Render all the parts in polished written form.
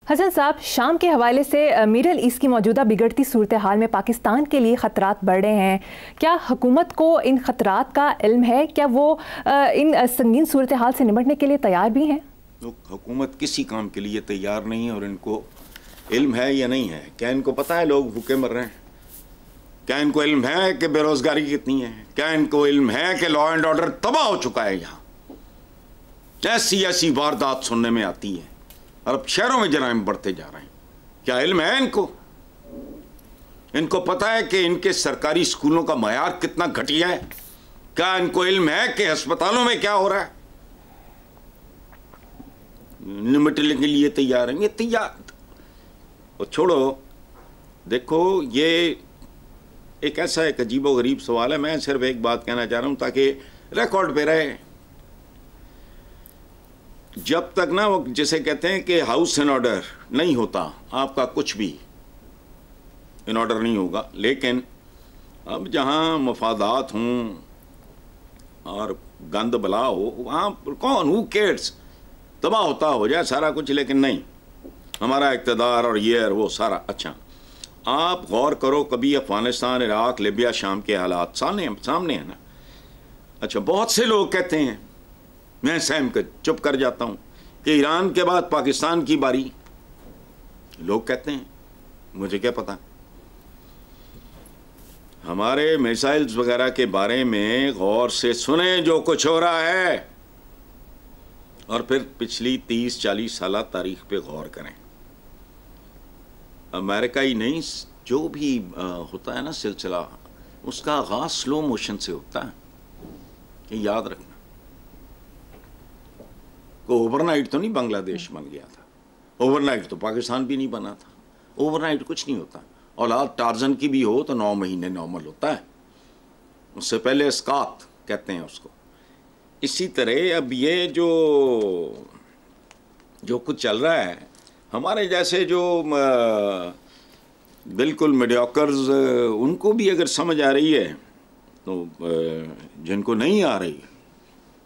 हसन साहब, शाम के हवाले से मिडल ईस्ट की मौजूदा बिगड़ती सूरत हाल में पाकिस्तान के लिए ख़तरात बढ़ रहे हैं। क्या हुकूमत को इन ख़तरात का इल्म है? क्या वो इन संगीन सूरत हाल से निपटने के लिए तैयार भी हैं? हुकूमत किसी काम के लिए तैयार नहीं है, और इनको इल्म है या नहीं है? क्या इनको पता है लोग भूखे मर रहे हैं? क्या इनको इल्म है कि बेरोजगारी कितनी है? क्या इनको इल्म है कि लॉ एंड ऑर्डर तबाह हो चुका है? यहाँ ऐसी ऐसी वारदात सुनने में आती है, और अब शहरों में जराइम बढ़ते जा रहे हैं। क्या इल्म है इनको? इनको पता है कि इनके सरकारी स्कूलों का मयार कितना घटिया है? क्या इनको इल्म है कि अस्पतालों में क्या हो रहा है? निपटने के लिए तैयार हैं ये? तैयार और छोड़ो। देखो, ये एक ऐसा एक अजीबो गरीब सवाल है। मैं सिर्फ एक बात कहना चाह रहा हूं ताकि रिकॉर्ड पे रहे। जब तक ना वो जिसे कहते हैं कि हाउस इन ऑर्डर नहीं होता, आपका कुछ भी इन ऑर्डर नहीं होगा। लेकिन अब जहां मफादात हों और गंद बला हो, वहां कौन हु केयर्स? तबाह होता हो जाए सारा कुछ, लेकिन नहीं, हमारा इक़्तिदार और ये और वो सारा। अच्छा, आप गौर करो, कभी अफगानिस्तान, इराक, लिबिया, शाम के हालात सामने है ना। अच्छा, बहुत से लोग कहते हैं, मैं सहम कर चुप कर जाता हूं, कि ईरान के बाद पाकिस्तान की बारी। लोग कहते हैं, मुझे क्या पता। हमारे मिसाइल्स वगैरह के बारे में गौर से सुने जो कुछ हो रहा है, और फिर पिछली 30-40 साल तारीख पे गौर करें। अमेरिका ही नहीं, जो भी होता है ना सिलसिला, उसका आगाज स्लो मोशन से होता है। ये याद रखना। को ओवरनाइट तो नहीं बांग्लादेश बन गया था, ओवरनाइट तो पाकिस्तान भी नहीं बना था। ओवरनाइट कुछ नहीं होता। औलाद टार्जन की भी हो तो 9 महीने नॉर्मल होता है, उससे पहले स्कात कहते हैं उसको। इसी तरह अब ये जो कुछ चल रहा है, हमारे जैसे जो बिल्कुल मीडियोकर्स, उनको भी अगर समझ आ रही है तो जिनको नहीं आ रही,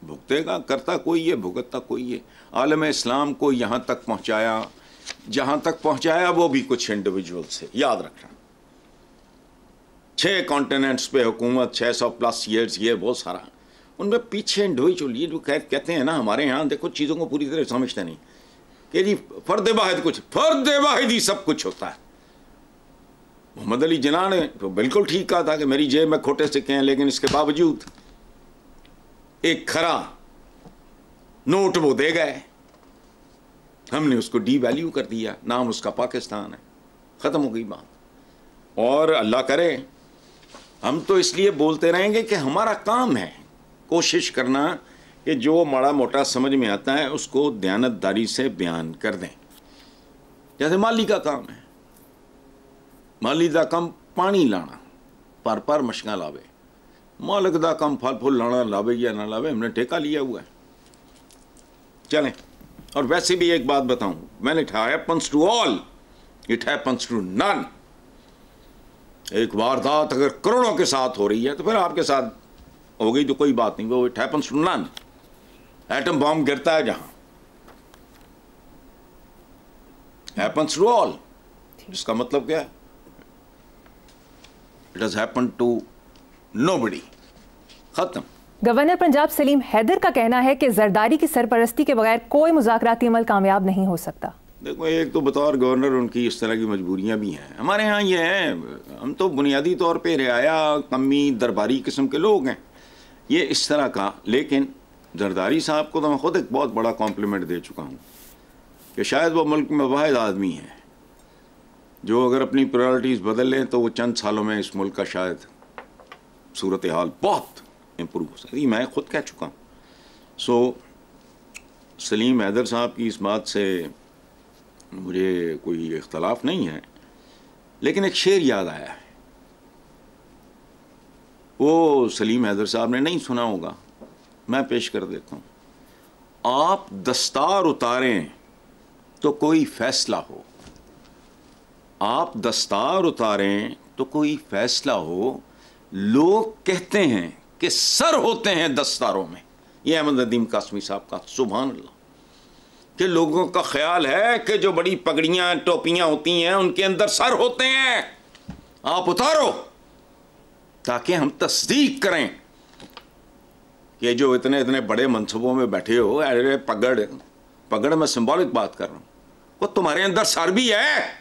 भुगतेगा। करता कोई है, भुगतता कोई है। आलम इस्लाम को यहाँ तक पहुँचाया जहाँ तक पहुँचाया, वो भी कुछ इंडिविजुअल से। याद रखना, 6 कॉन्टिनेंट्स पे हुकूमत, 600+ ईयर्स, ये वो सारा, उनमें पीछे इंडिविजुअल ये जो कहते हैं ना, हमारे यहाँ देखो चीज़ों को पूरी तरह समझते नहीं कि जी फर्द वाहिद ही सब कुछ होता है। मोहम्मद अली जिन्ना ने तो बिल्कुल ठीक कहा था कि मेरी जेब में खोटे सिक्के हैं, लेकिन इसके बावजूद एक खरा नोट वो दे गए, हमने उसको डीवैल्यू कर दिया, नाम उसका पाकिस्तान है, ख़त्म हो गई बात। और अल्लाह करे हम तो इसलिए बोलते रहेंगे कि हमारा काम है कोशिश करना कि जो माड़ा मोटा समझ में आता है उसको दयानतदारी से बयान कर दें। जैसे माली का काम है, माली का काम पानी लाना, पर मशका लावे। मालिक का काम फल फूल लाना, लावे या ना लावे, हमने ठेका लिया हुआ है। चलें। और वैसे भी एक बात बताऊं, when it happens to all it happens to none. एक वारदात अगर करोड़ों के साथ हो रही है तो फिर आपके साथ हो गई तो कोई बात नहीं, वो it happens to none. Atom bomb गिरता है जहां, हैपन्स टू ऑल। इसका मतलब क्या है? It has happened to nobody. खत्म। गवर्नर पंजाब सलीम हैदर का कहना है कि जरदारी की सरपरस्ती के बगैर कोई मुज़ाकराती अमल कामयाब नहीं हो सकता। देखो, एक तो बतौर गवर्नर उनकी इस तरह की मजबूरियां भी हैं। हमारे यहाँ ये है, हम तो बुनियादी तौर पे रियाया कमी दरबारी किस्म के लोग हैं, ये इस तरह का। लेकिन जरदारी साहब को तो मैं खुद एक बहुत बड़ा कॉम्प्लीमेंट दे चुका हूँ कि शायद वो मुल्क में वाहिद आदमी है जो अगर अपनी प्रायोरिटीज़ बदल लें तो वो चंद सालों में इस मुल्क का शायद सूरत हाल बहुत इम्प्रूव हो सकती। मैं खुद कह चुका हूँ। सो सलीम हैदर साहब की इस बात से मुझे कोई इख्तलाफ नहीं है, लेकिन एक शेर याद आया है, वो सलीम हैदर साहब ने नहीं सुना होगा, मैं पेश कर देता हूँ। आप दस्तार उतारें तो कोई फैसला हो, आप दस्तार उतारें तो कोई फैसला हो, लोग कहते हैं कि सर होते हैं दस्तारों में। ये अहमद नदीम कासमी साहब का सुभान अल्लाह। कि लोगों का ख्याल है कि जो बड़ी पगड़ियां टोपियां होती हैं उनके अंदर सर होते हैं। आप उतारो ताकि हम तस्दीक करें कि जो इतने इतने बड़े मनसूबों में बैठे हो, अरे पगड़ मैं सिंबॉलिक बात कर रहा हूं, वो तुम्हारे अंदर सर भी है।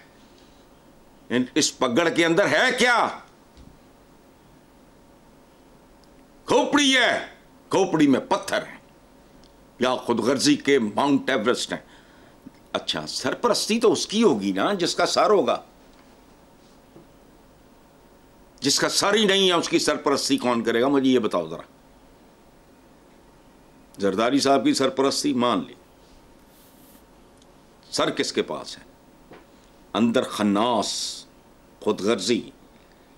इस पगड़ के अंदर है क्या? खोपड़ी है, खोपड़ी में पत्थर है, या खुदगर्जी के माउंट एवरेस्ट है। अच्छा, सरपरस्ती तो उसकी होगी ना जिसका सर होगा। जिसका सर ही नहीं है उसकी सरपरस्ती कौन करेगा? मुझे ये बताओ जरा। जरदारी साहब की सरपरस्ती मान ली, सर किसके पास है? अंदर खन्नास, खुदगर्जी,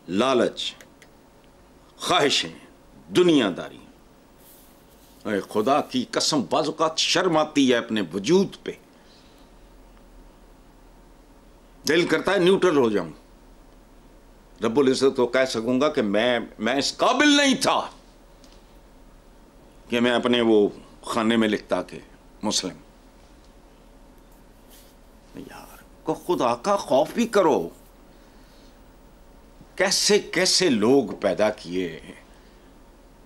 लालच, ख्वाहिशें, दुनियादारी। अरे खुदा की कसम, बाज़ औक़ात शर्म आती है अपने वजूद पे। दिल करता है न्यूट्रल हो जाऊं। रब्बुल इज़्ज़त तो कह सकूंगा कि मैं इस काबिल नहीं था कि मैं अपने वो खाने में लिखता कि मुस्लिम। यार को खुदा का खौफ भी करो। कैसे कैसे लोग पैदा किए,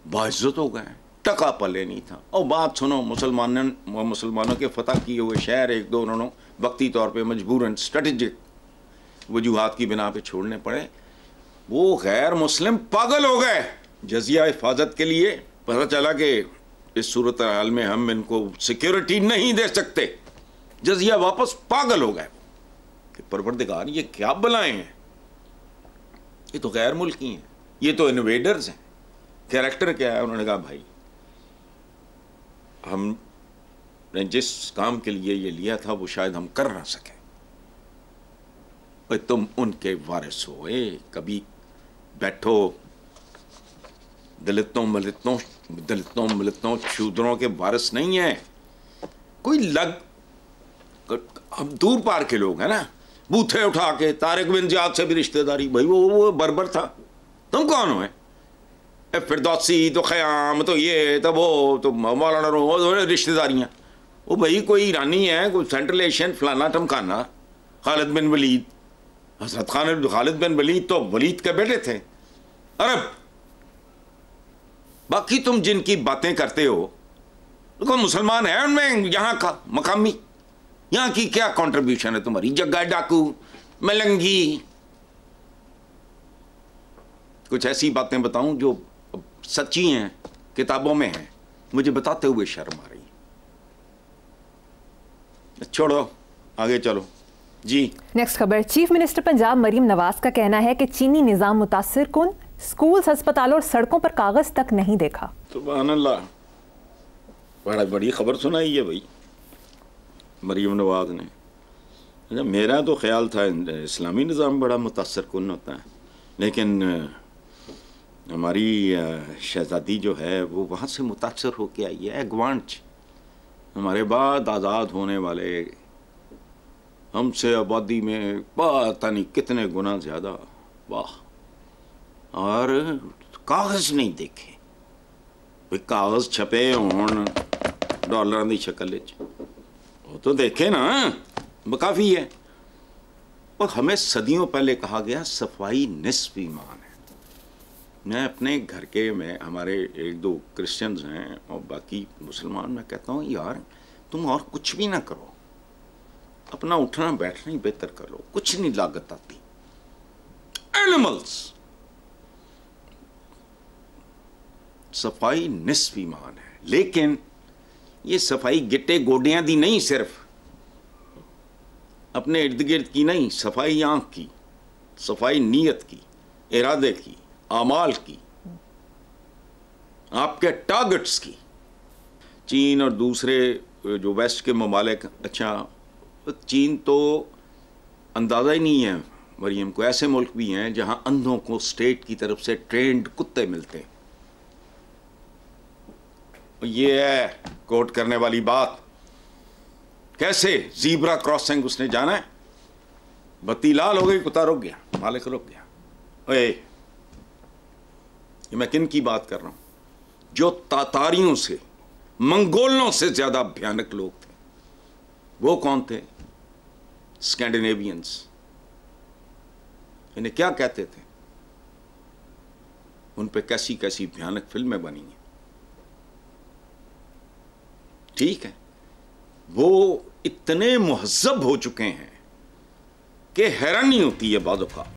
बाइज्जत हो गए, टका पले नहीं था। और बात सुनो, मुसलमानों के फतह किए हुए शहर एक दो उन्होंने वक्ती तौर पे मजबूरन स्ट्रेटेजिक वजूहात की बिना पे छोड़ने पड़े। वो गैर मुस्लिम पागल हो गए जजिया हिफाजत के लिए। पता चला कि इस सूरत हाल में हम इनको सिक्योरिटी नहीं दे सकते। जजिया वापस पागल हो गए कि परवरदिगार ये क्या बलाएं हैं, ये तो गैर मुल्की हैं, ये तो इन्वेडर्स हैं। कैरेक्टर क्या है? उन्होंने कहा भाई हमने जिस काम के लिए ये लिया था वो शायद हम कर ना सके। भाई तुम उनके वारिस हो, कभी बैठो दलितों मिलितों शूद्रों के वारिस नहीं है कोई। हम दूर पार के लोग हैं ना, बूथे उठा के तारिक बिन ज़ियाद से भी रिश्तेदारी। भाई वो बर्बर था, तुम कौन हो? फिरदौसी तो ख़याम तो ये तो वो तो मौलाना रिश्तेदारियाँ। वो भाई कोई ईरानी है, कोई सेंट्रल एशियन फलाना टमकाना। खालिद बिन वलीद, हज़रत खालिद बिन वलीद तो वलीद के बेटे थे, अरब। बाकी तुम जिनकी बातें करते हो कोई मुसलमान है उनमें? यहाँ का मकामी, यहाँ की क्या कंट्रीब्यूशन है तुम्हारी? जग्गा डाकू, मलंगी। कुछ ऐसी बातें बताऊं जो सच्ची हैं, किताबों में हैं, मुझे बताते हुए शर्म आ रही है। छोड़ो, आगे चलो जी। नेक्स्ट खबर। चीफ मिनिस्टर पंजाब मरीम नवाज का कहना है कि चीनी निज़ाम मुतासिर कुन, स्कूल्स, अस्पतालों और सड़कों पर कागज तक नहीं देखा। सुभान अल्लाह, बड़ी खबर सुनाई है भाई मरीम नवाज ने। अच्छा, मेरा तो ख्याल था इस्लामी निज़ाम बड़ा मुतासिर कुन होता है, लेकिन हमारी शहजादी जो है वो वहाँ से मुतासर होके आई है। ग्वांच, हमारे बाद आज़ाद होने वाले, हमसे आबादी में पता नहीं कितने गुना ज़्यादा। वाह! और कागज़ नहीं देखे। भाई कागज़ छपे होन डॉलर की शक्ल वो तो देखे ना, वो काफ़ी है। और हमें सदियों पहले कहा गया सफाई निस्फ ईमान है। मैं अपने घर के में हमारे एक दो क्रिश्चियंस हैं और बाकी मुसलमान, मैं कहता हूँ यार तुम और कुछ भी ना करो, अपना उठना बैठना ही बेहतर कर लो, कुछ नहीं लागत आती। एनिमल्स, सफाई निस्फ ईमान है। लेकिन ये सफाई गिट्टे गोडियां दी नहीं, सिर्फ अपने इर्द गिर्द की नहीं, सफाई आंख की, सफाई नीयत की, इरादे की, आमाल की, आपके टारगेट्स की। चीन और दूसरे जो वेस्ट के ममालिक, अच्छा चीन तो अंदाज़ा ही नहीं है मरियम को, ऐसे मुल्क भी हैं जहां अंधों को स्टेट की तरफ से ट्रेंड कुत्ते मिलते हैं। ये है कोट करने वाली बात। कैसे जीब्रा क्रॉसिंग उसने जाना है, बत्ती लाल हो गई, कुत्ता रुक गया, मालिक रुक गया। ओए, ये मैं किन की बात कर रहा हूं? जो तातारियों से, मंगोलों से ज्यादा भयानक लोग थे। वो कौन थे? स्कैंडिनेवियंस। इन्हें क्या कहते थे? उन पे कैसी कैसी भयानक फिल्में बनी हैं। ठीक है, वो इतने मुहज़्ज़ब हो चुके हैं कि हैरानी होती है बाज़ औक़ात।